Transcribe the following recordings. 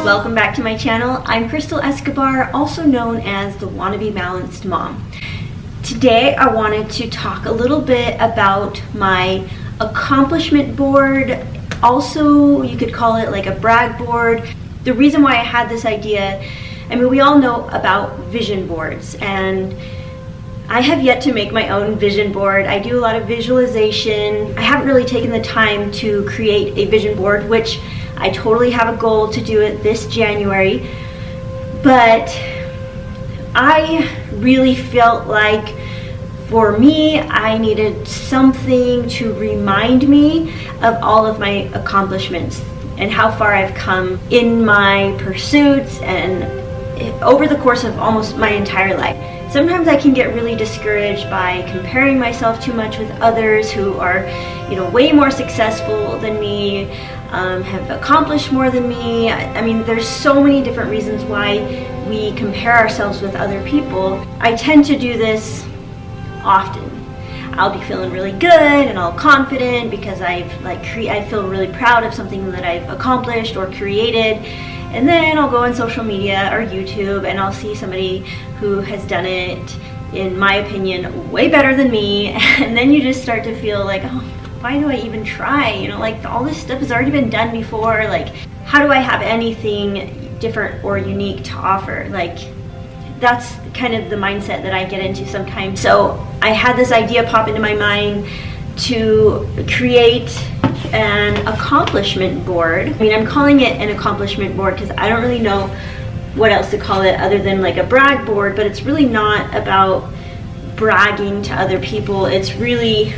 Welcome back to my channel. I'm Crystal Escobar, also known as the Wannabe Balanced Mom. Today I wanted to talk a little bit about my accomplishment board. Also, you could call it like a brag board. The reason why I had this idea, I mean, we all know about vision boards, and I have yet to make my own vision board. I do a lot of visualization. I haven't really taken the time to create a vision board, which I totally have a goal to do it this January. But I really felt like for me, I needed something to remind me of all of my accomplishments and how far I've come in my pursuits and over the course of almost my entire life. Sometimes I can get really discouraged by comparing myself too much with others who are, way more successful than me, have accomplished more than me. I mean, there's so many different reasons why we compare ourselves with other people. I tend to do this often. I'll be feeling really good and all confident because I feel really proud of something that I've accomplished or created. And then I'll go on social media or YouTube and I'll see somebody who has done it, in my opinion, way better than me. And then you just start to feel like, oh, why do I even try? Like all this stuff has already been done before. Like, how do I have anything different or unique to offer? Like, that's kind of the mindset that I get into sometimes. So I had this idea pop into my mind to create an accomplishment board. I mean, I'm calling it an accomplishment board because I don't really know what else to call it other than like a brag board, but it's really not about bragging to other people. It's really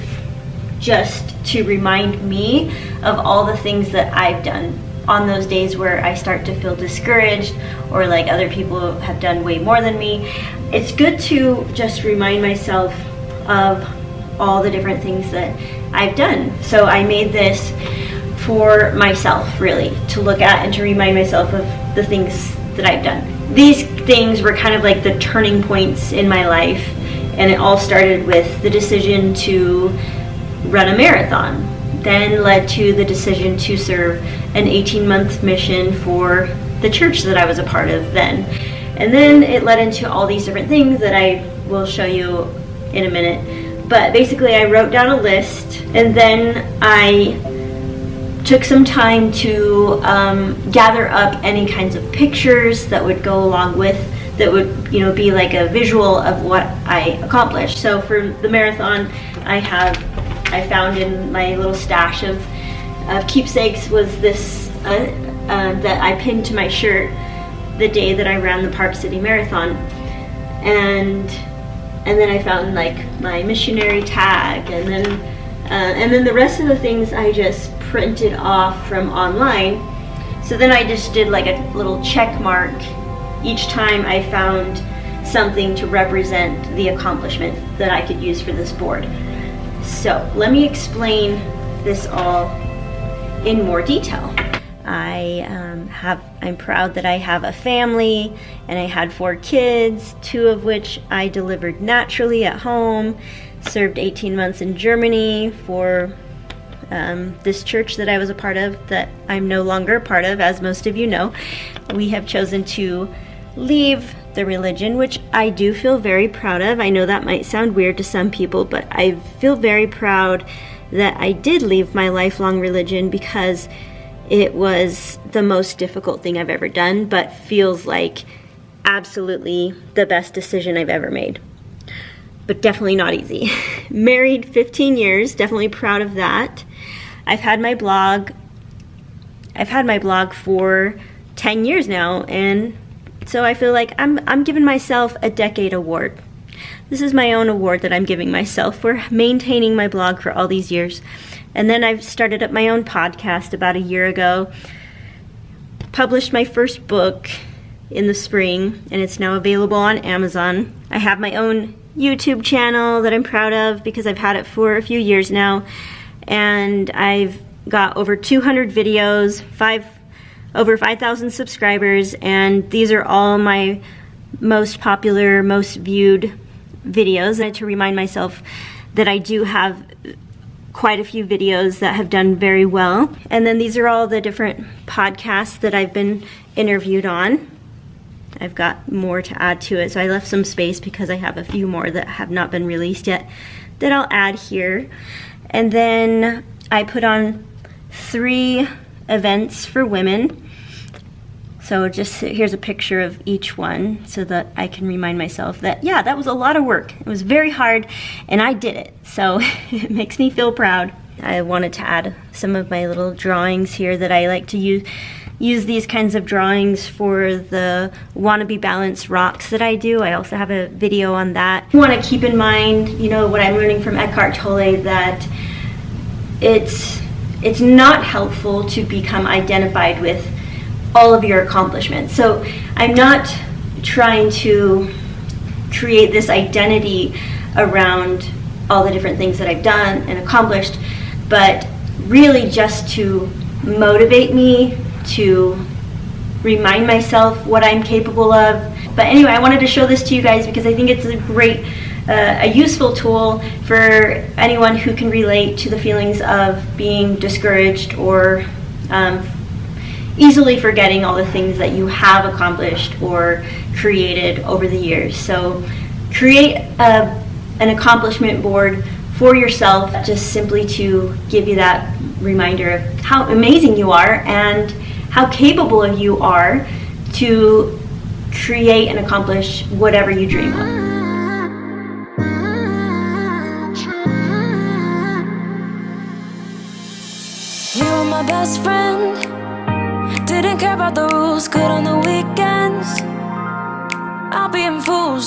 just to remind me of all the things that I've done on those days where I start to feel discouraged or like other people have done way more than me. It's good to just remind myself of all the different things that I've done. So I made this for myself, really, to look at and to remind myself of the things that I've done. These things were kind of like the turning points in my life, and it all started with the decision to run a marathon, then led to the decision to serve an 18-month mission for the church that I was a part of then. And then it led into all these different things that I will show you in a minute. But basically I wrote down a list, and then I took some time to gather up any kinds of pictures that would go along with, that would be like a visual of what I accomplished. So for the marathon, I found in my little stash of keepsakes was this that I pinned to my shirt the day that I ran the Park City Marathon, and then I found like my missionary tag, and then the rest of the things I just printed off from online. So then I just did like a little check mark each time I found something to represent the accomplishment that I could use for this board. So let me explain this all in more detail. I'm proud that I have a family, and I had 4 kids, 2 of which I delivered naturally at home, served 18 months in Germany for this church that I was a part of, that I'm no longer a part of, as most of you know. We have chosen to leave the religion, which I do feel very proud of. I know that might sound weird to some people, but I feel very proud that I did leave my lifelong religion, because it was the most difficult thing I've ever done, but feels like absolutely the best decision I've ever made. But definitely not easy. Married 15 years, definitely proud of that. I've had my blog for 10 years now, and so I feel like I'm giving myself a decade award. This is my own award that I'm giving myself for maintaining my blog for all these years. And then I've started up my own podcast about a year ago, published my first book in the spring, and it's now available on Amazon. I have my own YouTube channel that I'm proud of because I've had it for a few years now, and I've got over 200 videos, over 5,000 subscribers, and these are all my most popular, most viewed videos. And to remind myself that I do have quite a few videos that have done very well. And then these are all the different podcasts that I've been interviewed on. I've got more to add to it, so I left some space because I have a few more that have not been released yet that I'll add here. And then I put on 3 events for women. So just here's a picture of each one so that I can remind myself that, yeah, that was a lot of work. It was very hard and I did it. So it makes me feel proud. I wanted to add some of my little drawings here that I like to use these kinds of drawings for the Wannabe Balanced rocks that I do. I also have a video on that. You want to keep in mind, you know, what I'm learning from Eckhart Tolle, that it's not helpful to become identified with all of your accomplishments. So I'm not trying to create this identity around all the different things that I've done and accomplished, but really just to motivate me, to remind myself what I'm capable of. But anyway, I wanted to show this to you guys because I think it's a great, a useful tool for anyone who can relate to the feelings of being discouraged or easily forgetting all the things that you have accomplished or created over the years. So create an accomplishment board for yourself, just simply to give you that reminder of how amazing you are and how capable you are to create and accomplish whatever you dream of. You were my best friend. Didn't care about the rules, good on the weekends. I'll be in fools.